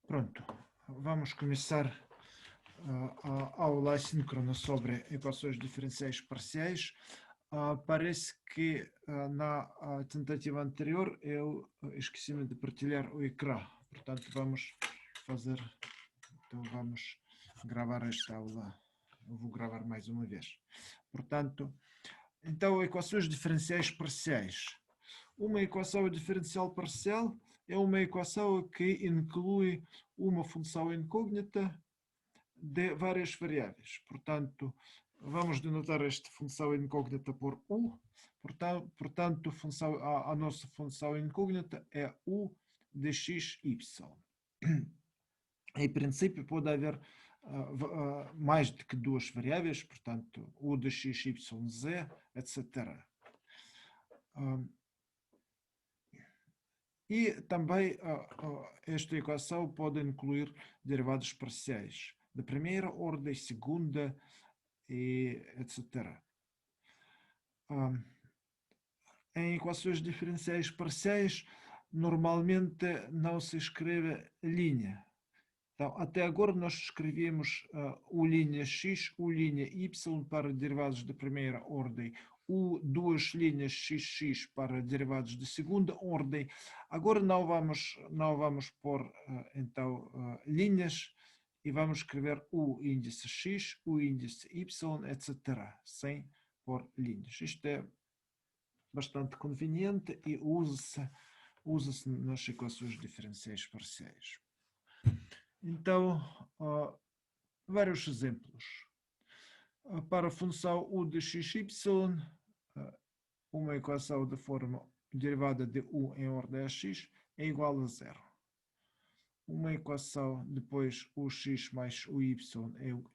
Pronto, vamos começar a aula assíncrona sobre equações diferenciais parciais. Parece que na tentativa anterior eu esqueci-me de partilhar o ecrã, portanto vamos gravar esta aula. Eu vou gravar mais uma vez. Portanto, então, equações diferenciais parciais. Uma equação diferencial parcial é uma equação que inclui uma função incógnita de várias variáveis. Portanto, vamos denotar esta função incógnita por u. Portanto, a nossa função incógnita é u de x, y. Em princípio, pode haver mais do que duas variáveis, portanto, u de x, y, z, etc. E também esta equação pode incluir derivados parciais de primeira ordem, segunda, e etc. Em equações diferenciais parciais, normalmente não se escreve linha. Então, até agora nós escrevíamos U' x, U' y para derivados de primeira ordem, duas linhas xx para derivados de segunda ordem. Agora não vamos pôr então linhas e vamos escrever U índice x, U índice y, etc. Sem pôr linhas. Isto é bastante conveniente e usa-se nas equações diferenciais parciais. Então, vários exemplos. Para a função u de xy, uma equação de forma derivada de u em ordem a x é igual a zero. Uma equação depois ux mais uy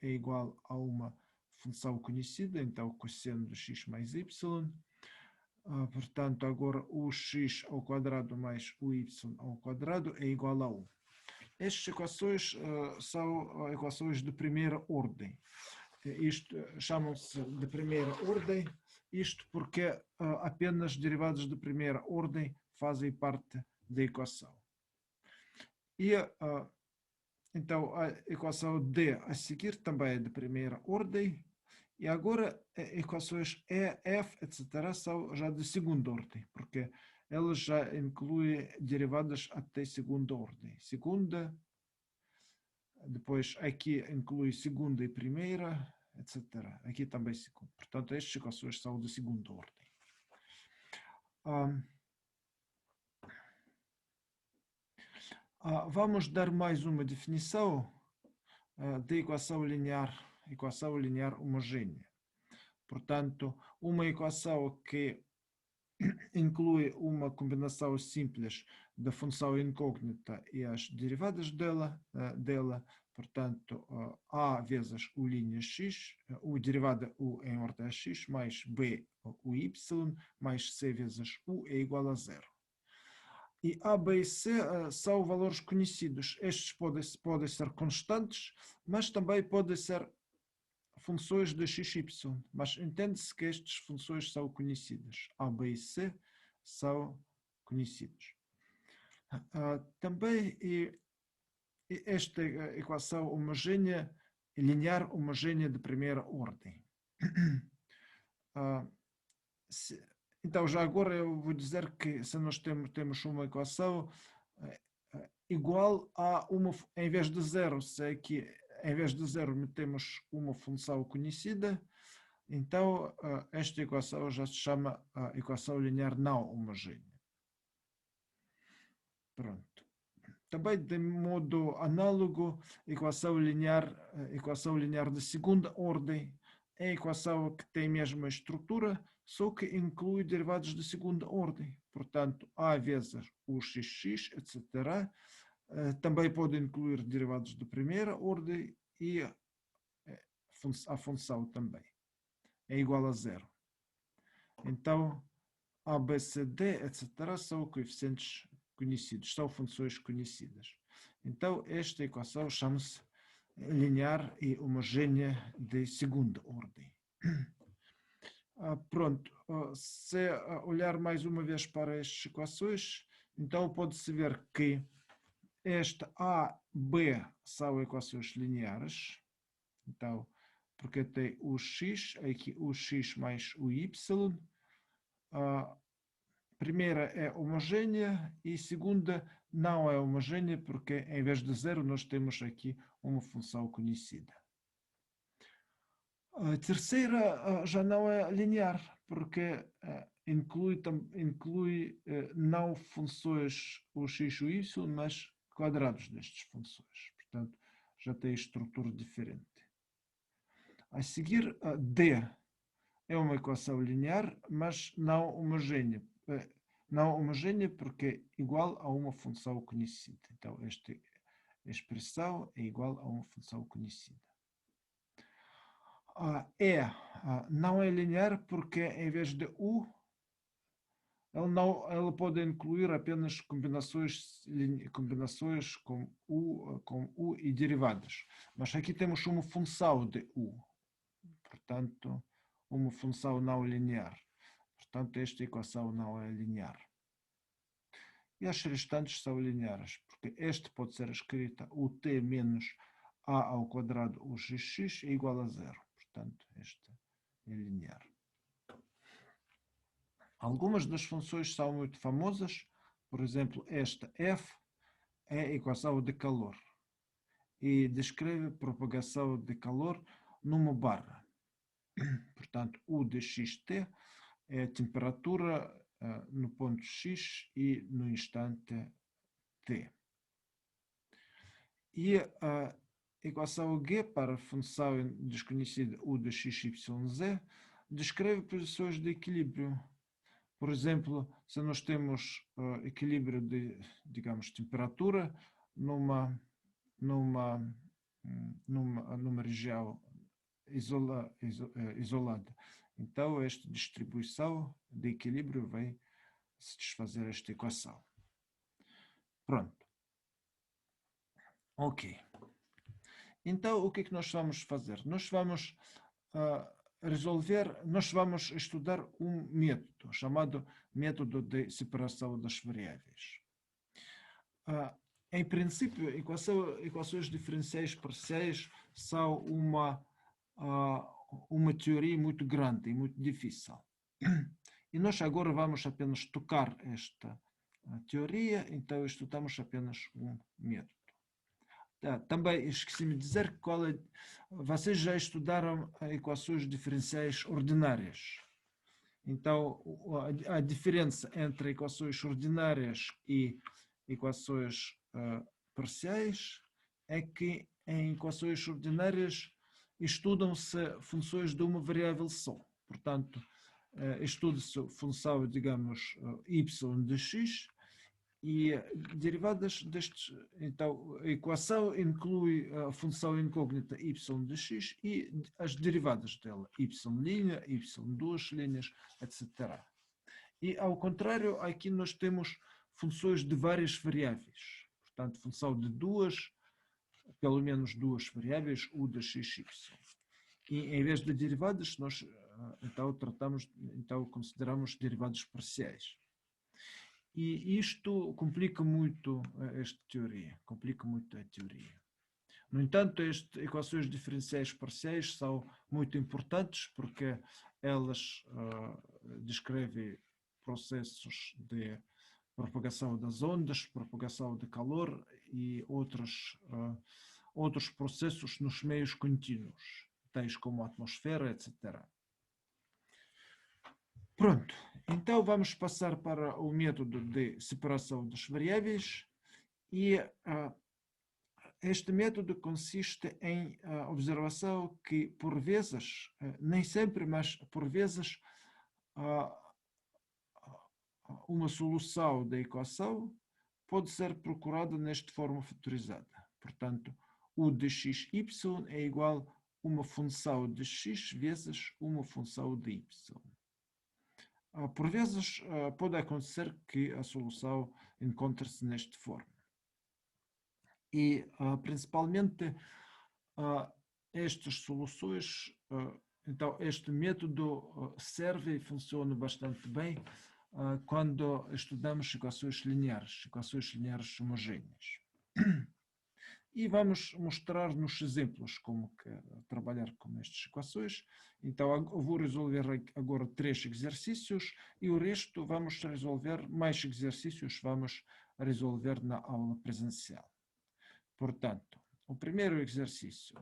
é igual a uma função conhecida, então cosseno de x mais y. Portanto, agora ux ao quadrado mais uy ao quadrado é igual a 1. Estas equações são equações de primeira ordem. Isto chamam-se de primeira ordem, isto porque apenas derivados de primeira ordem fazem parte da equação. E então a equação D a seguir também é de primeira ordem, e agora equações E, F, etc. são já de segunda ordem, porque elas já incluem derivadas até segunda ordem. Segunda, depois aqui inclui segunda e primeira, etc. Aqui também segunda. Portanto, estas equações são de segunda ordem. Vamos dar mais uma definição de equação linear homogênea. Portanto, uma equação que inclui uma combinação simples da função incógnita e as derivadas dela, portanto, A vezes U' x, U derivada U em ordem a x, mais B U y, mais C vezes U é igual a zero. E A, B e C são valores conhecidos. Estes podem ser constantes, mas também podem ser funções de xy, mas entende-se que estas funções são conhecidas. A, B e C são conhecidos. Também esta equação homogênea, linear homogênea de primeira ordem. Então, já agora eu vou dizer que se nós temos uma equação igual a uma, em vez de zero, se aqui em vez de zero metemos uma função conhecida, então esta equação já se chama a equação linear não homogênea. Pronto. Também de modo análogo, equação linear de segunda ordem é a equação que tem a mesma estrutura, só que inclui derivados de segunda ordem. Portanto, A vezes o xx, etc. Também pode incluir derivados de primeira ordem e a função também. É igual a zero. Então, A, B, C, D, etc. são coeficientes conhecidos, são funções conhecidas. Então, esta equação chama-se linear e homogênea de segunda ordem. Pronto, se olhar mais uma vez para estas equações, então pode-se ver que esta A, B são equações lineares. Então, porque tem o x, aqui o x mais o y. A primeira é homogênea e a segunda não é homogênea, porque em vez de zero nós temos aqui uma função conhecida. A terceira já não é linear, porque inclui não funções o x e o y, mas quadrados destas funções. Portanto, já tem estrutura diferente. A seguir, a D é uma equação linear, mas não homogênea. Não homogênea porque é igual a uma função conhecida. Então, esta expressão é igual a uma função conhecida. Não é linear porque em vez de U, ela pode incluir apenas combinações com U e derivadas. Mas aqui temos uma função de U. Portanto, uma função não linear. Portanto, esta equação não é linear. E as restantes são lineares, porque este pode ser escrita ut menos a ao quadrado uxx é igual a zero. Portanto, este é linear. Algumas das funções são muito famosas. Por exemplo, esta f é a equação de calor e descreve a propagação de calor numa barra. Portanto, U de xt é a temperatura no ponto x e no instante t. E a equação G para a função desconhecida U de xyz descreve posições de equilíbrio. Por exemplo, se nós temos equilíbrio de, digamos, temperatura numa região isolada. Então, esta distribuição de equilíbrio vai se desfazer esta equação. Pronto. Ok. Então, o que é que nós vamos fazer? Nós vamos nós vamos estudar um método chamado método de separação das variáveis. Em princípio, equações diferenciais parciais são uma teoria muito grande e muito difícil. E nós agora vamos apenas tocar esta teoria, então estudamos apenas um método. Também esqueci-me de dizer que vocês já estudaram equações diferenciais ordinárias. Então, a diferença entre equações ordinárias e equações parciais é que em equações ordinárias estudam-se funções de uma variável só. Portanto, estuda-se função, digamos, y de x e derivadas destes. Então, a equação inclui a função incógnita y de x e as derivadas dela, y', y duas linhas, etc. E, ao contrário, aqui nós temos funções de várias variáveis. Portanto, função de pelo menos duas variáveis, u de x, y. E, em vez de derivadas, nós então consideramos derivadas parciais. E isto complica muito esta teoria, complica muito a teoria. No entanto, estas equações diferenciais parciais são muito importantes porque elas descrevem processos de propagação das ondas, propagação de calor e outros processos nos meios contínuos, tais como a atmosfera, etc. Pronto, então vamos passar para o método de separação das variáveis e este método consiste em observação que por vezes, nem sempre, mas por vezes, uma solução da equação pode ser procurada nesta forma fatorizada. Portanto, u de xy é igual a uma função de x vezes uma função de y. Por vezes pode acontecer que a solução encontre-se nesta forma. E principalmente estas soluções, então este método serve e funciona bastante bem quando estudamos equações lineares homogêneas. E vamos mostrar nos exemplos como que trabalhar com estas equações. Então, eu vou resolver agora 3 exercícios e o resto vamos resolver, mais exercícios vamos resolver na aula presencial. Portanto, o primeiro exercício,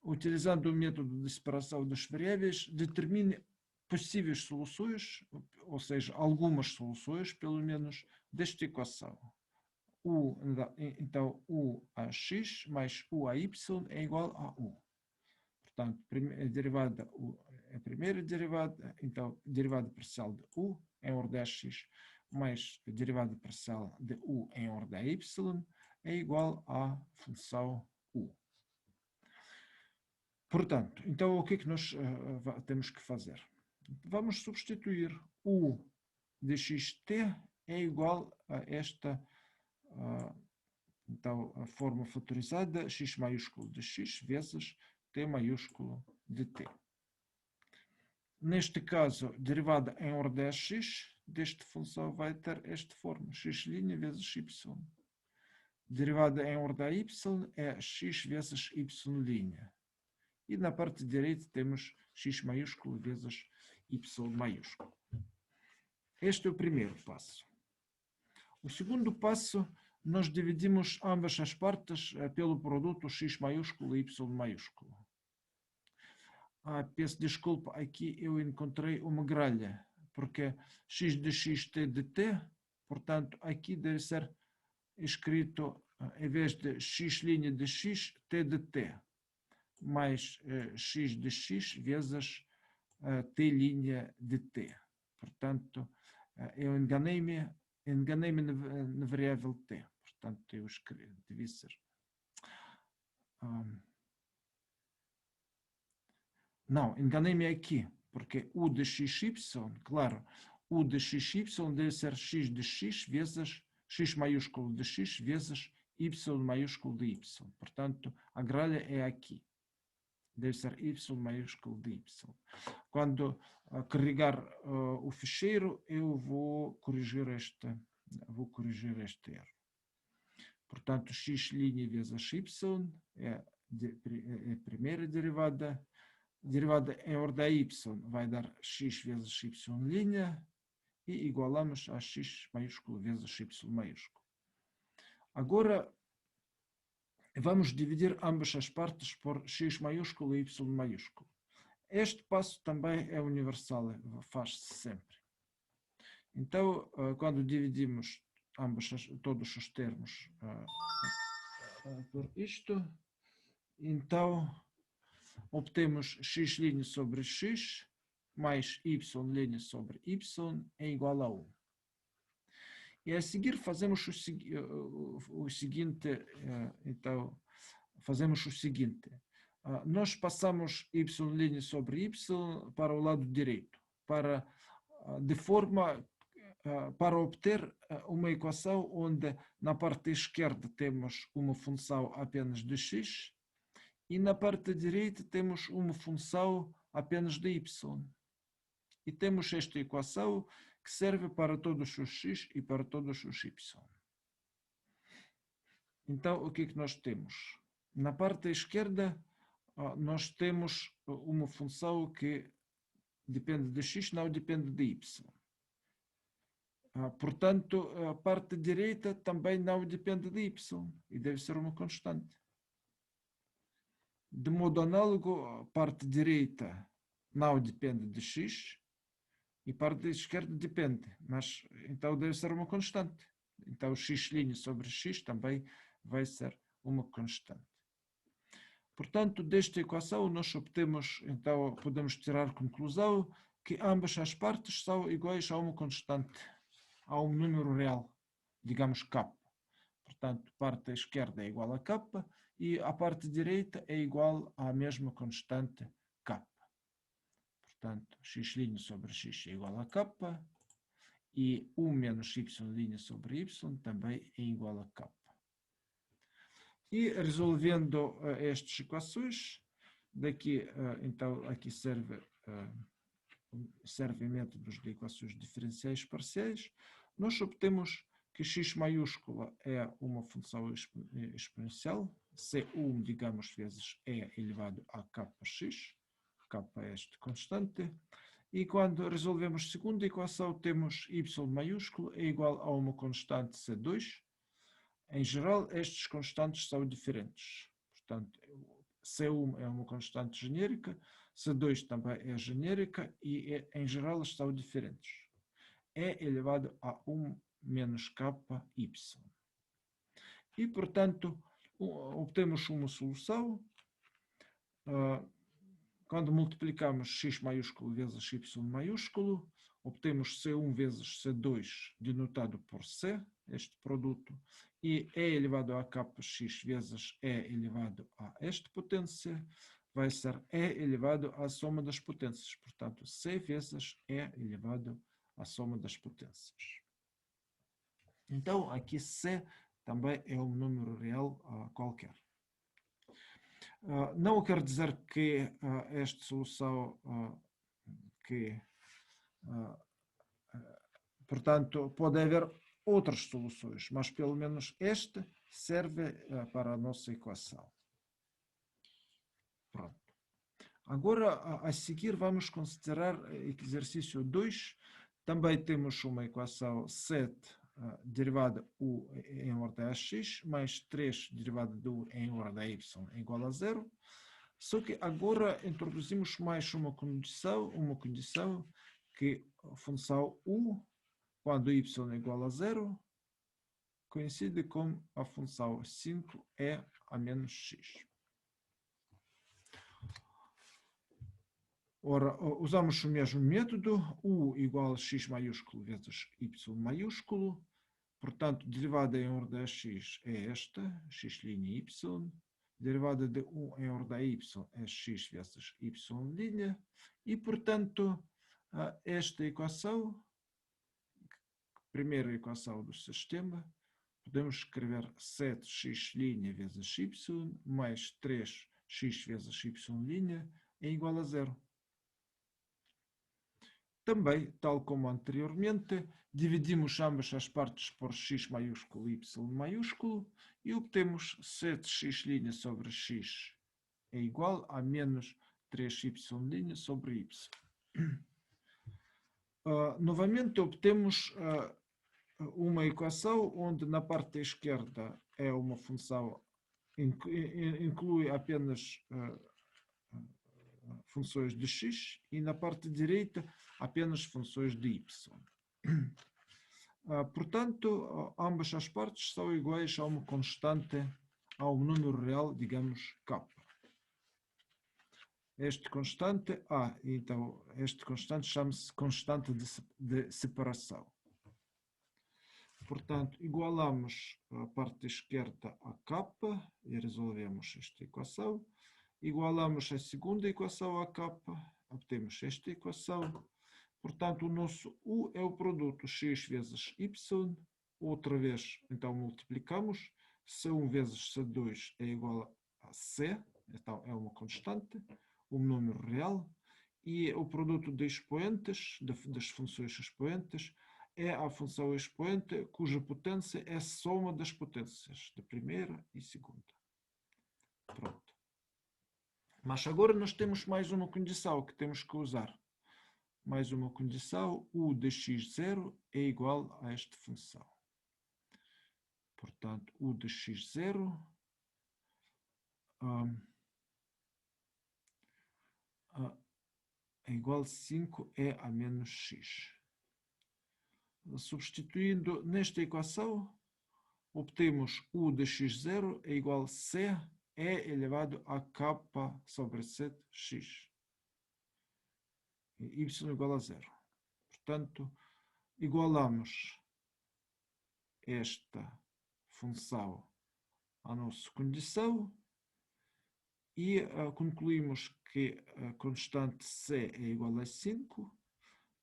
utilizando o método de separação das variáveis, determine possíveis soluções, ou seja, algumas soluções, pelo menos, desta equação. Então, U a x mais U a y é igual a U. Portanto, a derivada é a primeira derivada, então, derivada parcial de U em ordem a x mais a derivada parcial de U em ordem a y é igual à função U. Portanto, então, o que é que nós temos que fazer? Vamos substituir U de xt é igual a esta então, a forma fatorizada, x maiúsculo de x vezes t maiúsculo de t. Neste caso, derivada em ordem a x, desta função vai ter esta forma, x' vezes y. Derivada em ordem a y é x vezes y'. E na parte direita temos x maiúsculo vezes y maiúsculo. Este é o primeiro passo. O segundo passo, nós dividimos ambas as partes pelo produto x maiúsculo e y maiúsculo. Peço desculpa, aqui eu encontrei uma gralha, porque x de x, t de t, portanto, aqui deve ser escrito, em vez de x' de x, t de t, mais x de x vezes t' de t. Portanto, eu enganei-me na variável t. Portanto, eu escrevi, devia ser. Não, enganei-me aqui, porque u de xy, claro, u de xy deve ser x de x vezes x maiúsculo de x vezes y maiúsculo de y. Portanto, a gralha é aqui. Deve ser y maiúsculo de y. Quando carregar o ficheiro, eu vou corrigir este erro. Portanto, x' vezes y é a primeira derivada. Derivada em ordem a y vai dar x vezes y' e igualamos a x maiúsculo vezes y maiúsculo. Agora, vamos dividir ambas as partes por x maiúsculo e y maiúsculo. Este passo também é universal, faz-se sempre. Então, quando dividimos todos os termos por isto, então obtemos x' sobre x mais y' sobre y é igual a 1. E a seguir fazemos o seguinte, então, fazemos o seguinte. Nós passamos y' sobre y para o lado direito, de forma para obter uma equação onde na parte esquerda temos uma função apenas de x e na parte direita temos uma função apenas de y. E temos esta equação que serve para todos os x e para todos os y. Então, o que é que nós temos? Na parte esquerda, nós temos uma função que depende de x, não depende de y. Portanto, a parte direita também não depende de y e deve ser uma constante. De modo análogo, a parte direita não depende de x e a parte esquerda depende, mas então deve ser uma constante. Então, x' sobre x também vai ser uma constante. Portanto, desta equação nós obtemos, então podemos tirar a conclusão que ambas as partes são iguais a uma constante, a um número real, digamos k. Portanto, a parte esquerda é igual a k e a parte direita é igual à mesma constante k. Portanto, x' sobre x é igual a k e 1 menos y' sobre y também é igual a k. E resolvendo estas equações, daqui, então, aqui servem métodos de equações diferenciais parciais, nós obtemos que x maiúscula é uma função exponencial, C1, digamos, vezes e elevado a kx, k é este constante, e quando resolvemos a segunda equação, temos y maiúsculo é igual a uma constante C2. Em geral, estes constantes são diferentes. Portanto, C1 é uma constante genérica, C2 também é genérica e, em geral, eles são diferentes. É elevado a 1 menos ky. E, portanto, obtemos uma solução. Quando multiplicamos x maiúsculo vezes y maiúsculo, obtemos C1 vezes C2 denotado por C, este produto, e E elevado a kx vezes E elevado a esta potência vai ser E elevado à soma das potências. Portanto, C vezes E elevado à soma das potências. Então, aqui C também é um número real qualquer. Não quer dizer que esta solução, portanto, pode haver outras soluções, mas pelo menos esta serve para a nossa equação. Pronto. Agora, a seguir, vamos considerar exercício 2. Também temos uma equação 7 derivada u em ordem a x, mais 3 derivada de u em ordem a y é igual a 0. Só que agora introduzimos mais uma condição que a função u, quando y é igual a 0, coincide com a função 5e a menos x. Ora, usamos o mesmo método, u igual a x maiúsculo vezes y maiúsculo. Portanto, derivada em ordem a x é esta, x' y. Derivada de u em ordem a y é x vezes y'. E, portanto, esta equação, primeira equação do sistema, podemos escrever 7x' vezes y mais 3x vezes y' é igual a 0. Também, tal como anteriormente, dividimos ambas as partes por x maiúsculo e y maiúsculo e obtemos 7x' sobre x é igual a menos 3y' sobre y. Novamente, obtemos uma equação onde na parte esquerda é uma função, inclui apenas funções de x e na parte direita apenas funções de y. Portanto, ambas as partes são iguais a uma constante, a um número real, digamos, k. Este constante, então, este constante chama-se constante de separação. Portanto, igualamos a parte esquerda a k e resolvemos esta equação. Igualamos a segunda equação a k, obtemos esta equação. Portanto, o nosso u é o produto x vezes y. Outra vez, então, multiplicamos. C1 vezes C2 é igual a C, então é uma constante, um número real. E o produto de expoentes, das funções expoentes, é a função expoente cuja potência é a soma das potências de primeira e segunda. Pronto. Mas agora nós temos mais uma condição que temos que usar. Mais uma condição, u de x0 é igual a esta função. Portanto, u de x0 é igual a 5e a menos x. Substituindo nesta equação, obtemos u de x0 é igual a c é elevado a k sobre 7x. Y igual a 0. Portanto, igualamos esta função à nossa condição e concluímos que a constante c é igual a 5,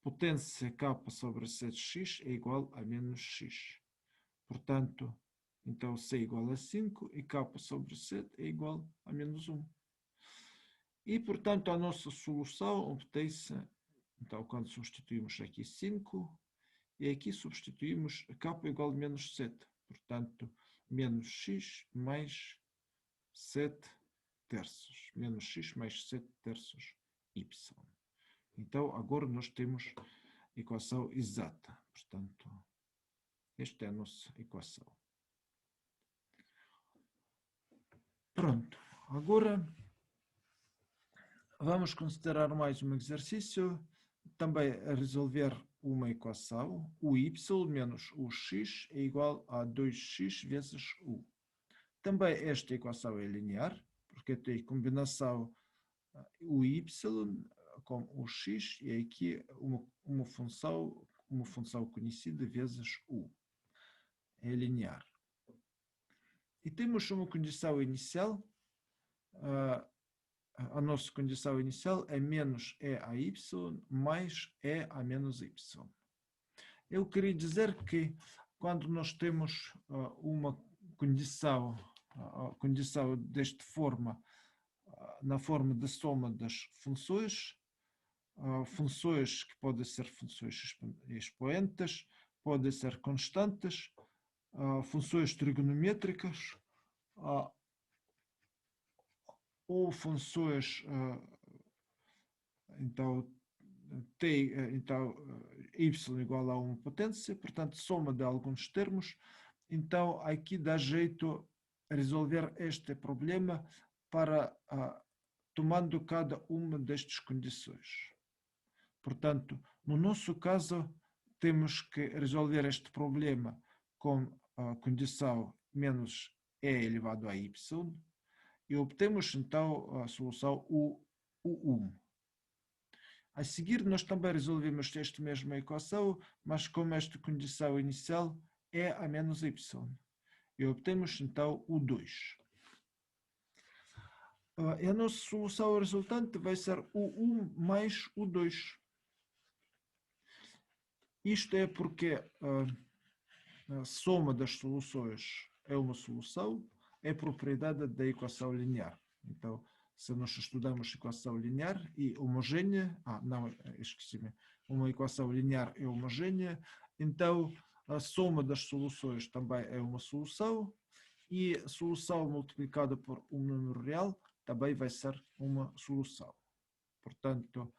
potência k sobre 7x é igual a menos x. Portanto, então c é igual a 5 e k sobre 7 é igual a menos 1. E, portanto, a nossa solução obtém-se, então, quando substituímos aqui 5 e aqui substituímos k igual a menos 7. Portanto, menos x mais 7 terços. Menos x mais 7 terços y. Então, agora nós temos a equação exata. Portanto, esta é a nossa equação. Pronto. Agora, vamos considerar mais um exercício. Também a resolver uma equação. O y menos o x é igual a 2x vezes u. Também esta equação é linear, porque tem combinação o y com o x e aqui uma função conhecida vezes u. É linear. E temos uma condição inicial. A nossa condição inicial é menos e a y mais e a menos y. Eu queria dizer que quando nós temos uma condição desta forma, na forma de soma das funções, funções que podem ser funções expoentes, podem ser constantes, funções trigonométricas, ou funções, então, y igual a uma potência, portanto, soma de alguns termos. Então, aqui dá jeito a resolver este problema para tomando cada uma destas condições. Portanto, no nosso caso, temos que resolver este problema com a condição menos e elevado a y, e obtemos então a solução U1. A seguir, nós também resolvemos esta mesma equação, mas com esta condição inicial e a menos y. E obtemos então U2. E a nossa solução resultante vai ser U1 mais U2. Isto é porque a soma das soluções é uma solução, é propriedade da equação linear. Então, se nós estudamos equação linear e homogênea, esqueci-me, uma equação linear é homogênea, então a soma das soluções também é uma solução, e a solução multiplicada por um número real também vai ser uma solução. Portanto,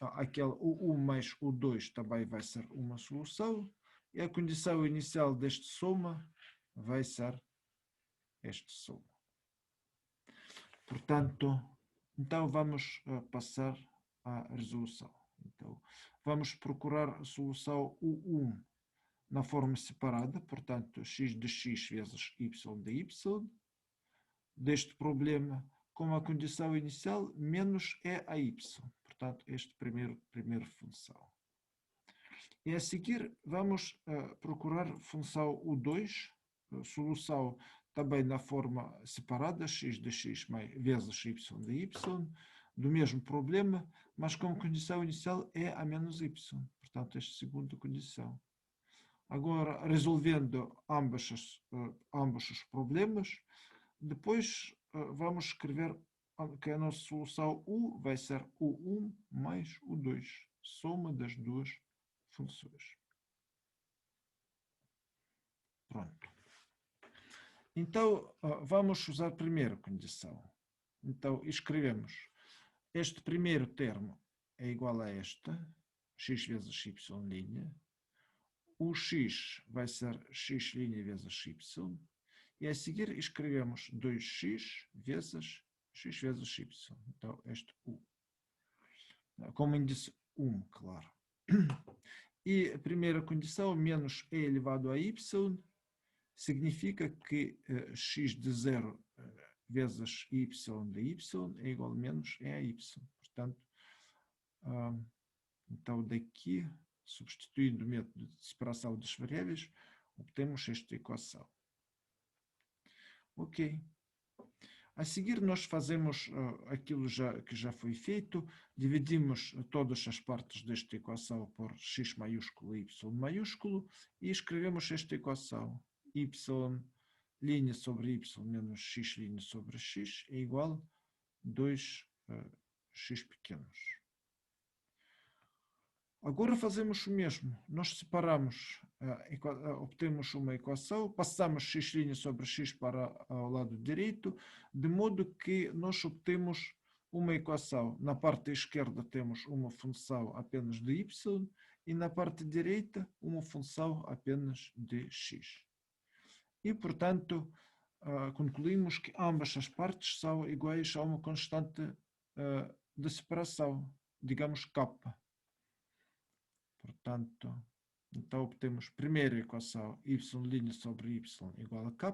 aquele U1 mais U2 também vai ser uma solução, e a condição inicial deste soma vai ser este soma. Portanto, então vamos passar à resolução. Então, vamos procurar a solução U1 na forma separada, portanto, x de x vezes y de y, deste problema com a condição inicial menos e a y. Portanto, este primeira função. E a seguir vamos procurar a função U2, solução também na forma separada, x de x vezes y de y, do mesmo problema, mas com condição inicial e a menos y. Portanto, esta segunda condição. Agora, resolvendo ambos os problemas, depois vamos escrever que a nossa solução U vai ser U1 mais U2, soma das duas funções. Pronto. Então, vamos usar a primeira condição. Então, escrevemos este primeiro termo é igual a esta, x vezes y', o x vai ser x' vezes y, e a seguir escrevemos 2x vezes x vezes y. Então, este U. Como índice 1, claro. E a primeira condição, menos e elevado a y, significa que x de 0 vezes y de y é igual a menos e a y. Portanto, então daqui, substituindo o método de separação das variáveis, obtemos esta equação. Ok. A seguir nós fazemos aquilo que já foi feito, dividimos todas as partes desta equação por x maiúsculo e y maiúsculo e escrevemos esta equação. Y' sobre y menos x' sobre x é igual a 2x pequenos. Agora fazemos o mesmo. Nós separamos, obtemos uma equação, passamos x' sobre x para o lado direito, de modo que nós obtemos uma equação. Na parte esquerda temos uma função apenas de y e na parte direita uma função apenas de x. E, portanto, concluímos que ambas as partes são iguais a uma constante de separação, digamos k. Portanto, então obtemos primeira equação y' sobre y igual a k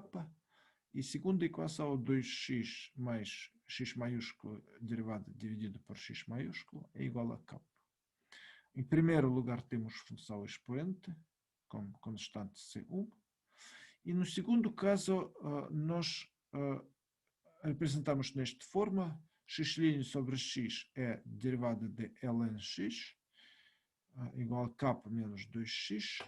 e segunda equação 2x mais x maiúsculo derivada dividido por x maiúsculo é igual a k. Em primeiro lugar temos função expoente como constante C1 e no segundo caso nós representamos nesta forma x' sobre x é derivada de ln x igual a k menos 2x.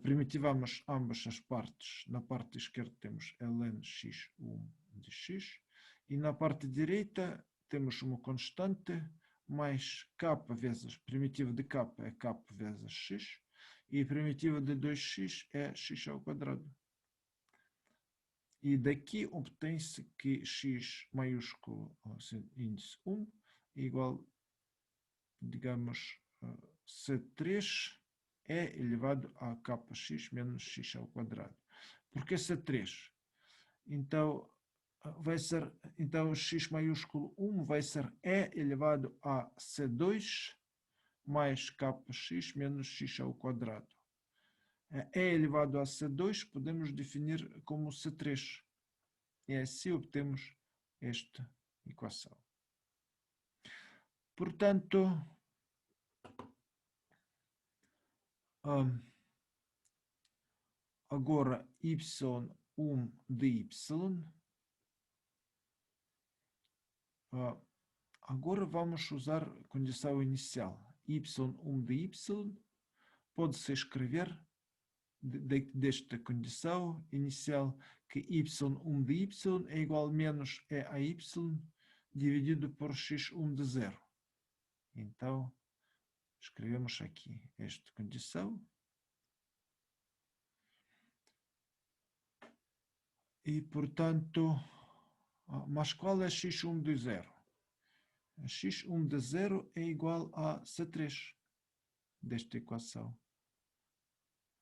Primitivamos ambas as partes. Na parte esquerda temos ln x1 de x e na parte direita temos uma constante mais k vezes, primitiva de k é k vezes x e a primitiva de 2x é x ao quadrado. E daqui obtém-se que x maiúsculo, índice 1, é igual, digamos, C3 é elevado a kx menos x ao quadrado. Por que C3? Então, x maiúsculo 1 vai ser E elevado a C2 mais kx menos x ao quadrado. E elevado a C2 podemos definir como C3. E assim obtemos esta equação. Portanto, agora y1 de y. Agora vamos usar a condição inicial. y1 de y pode-se escrever desta condição inicial que y1 de y é igual a menos e a y dividido por x1 de 0. Então, escrevemos aqui esta condição. E, portanto, mas qual é x1 de 0? x1 de 0 é igual a C3 desta equação.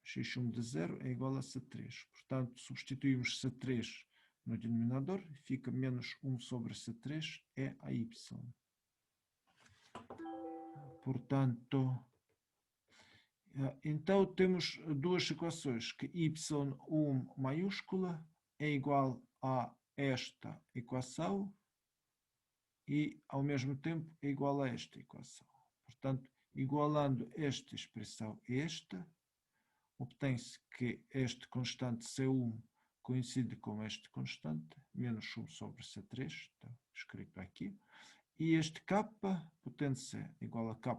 x1 de 0 é igual a C3. Portanto, substituímos C3 no denominador, fica menos 1 sobre C3 é a y. Portanto, então temos duas equações, que y1 maiúscula é igual a esta equação e, ao mesmo tempo, é igual a esta equação. Portanto, igualando esta expressão a esta, obtém-se que este constante C1 coincide com este constante, menos 1 sobre C3, está escrito aqui, e este k, potente C, igual a ky,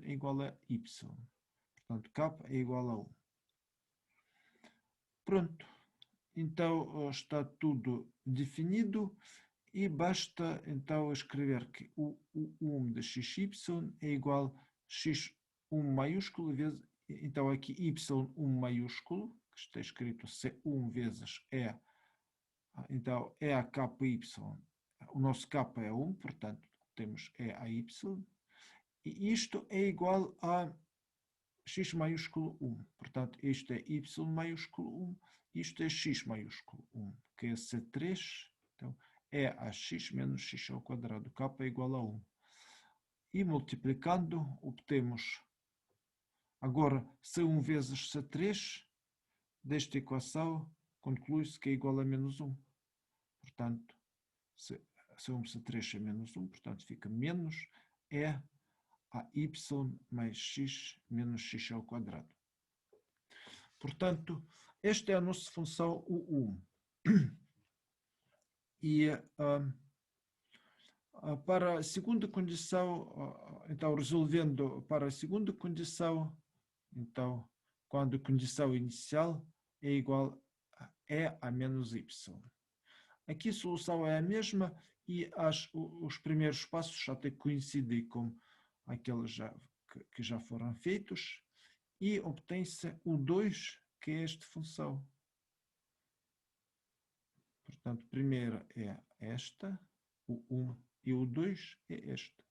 é igual a y. Portanto, k é igual a 1. Pronto. Então, está tudo definido e basta, então, escrever que o 1 de xy é igual a x1 maiúsculo vezes, então, aqui y1 maiúsculo, que está escrito C1 vezes E, então, E a ky, o nosso k é 1, portanto, temos E a y, e isto é igual a x maiúsculo 1, portanto, isto é y maiúsculo 1, isto é x maiúsculo 1, que é C3, então, é a x menos x ao quadrado, k é igual a 1. E multiplicando, obtemos agora C1 vezes C3, desta equação, conclui-se que é igual a menos 1. Portanto, C1 C3 é menos 1, portanto, fica menos E a y mais x menos x ao quadrado. Portanto, esta é a nossa função U1. E para a segunda condição, então, resolvendo para a segunda condição, então, quando a condição inicial é igual a E a menos y. Aqui a solução é a mesma e os primeiros passos até coincidem com aqueles já que já foram feitos, e obtém-se o 2, que é esta função. Portanto, primeiro é esta, o 1, e o 2 é este.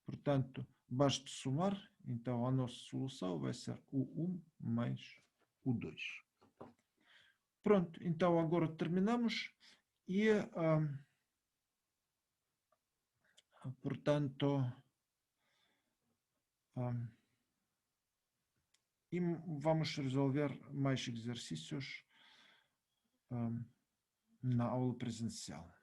Portanto, basta somar, então a nossa solução vai ser o 1 mais o 2. Pronto, então agora terminamos e, portanto, e vamos resolver mais exercícios na aula presencial.